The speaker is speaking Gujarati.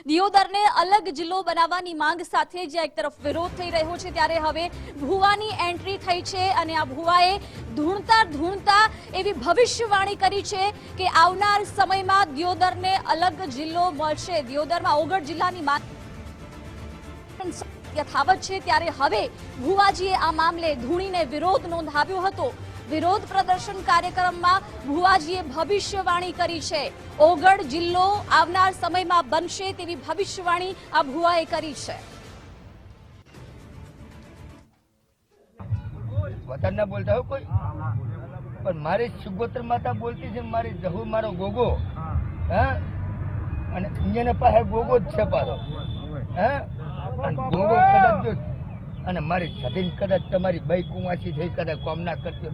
દિયોદરને અલગ જિલ્લો બનાવવાની માંગ સાથે જ્યાં એક તરફ વિરોધ થઈ રહ્યો છે ત્યારે હવે ભુવાની એન્ટ્રી થઈ છે અને આ ભુવાએ ધૂણતા એવી ભવિષ્યવાણી કરી છે કે આવનાર સમયમાં દિયોદરને અલગ જિલ્લો મળશે। દિયોદરમાં ઓગળ જિલ્લાની માંગ યથાવત છે ત્યારે હવે ભુવાજીએ આ મામલે ધૂણીને વિરોધ નોંધાવ્યો હતો। વિરોધ પ્રદર્શન કાર્યક્રમમાં ભુવાજીએ ભવિષ્યવાણી કરી છે। ઓગળ જિલ્લો આવનાર સમયમાં બનશે તેવી ભવિષ્યવાણી આ ભુવાએ કરી છે। વતન ના બોલતા હોય કોઈ પણ મારી સુગોત્ર માતા બોલતી છે, મારી જહુ મારો ગોગો, હા, અને અહીંયા પાસે ગોગો જ છે પાછો, હા, અને ગોગો કદાચ જો અને મારી સદીન કદાચ તમારી બાઈ કુંવાસી થઈ કદાચ કોમ ના કરતી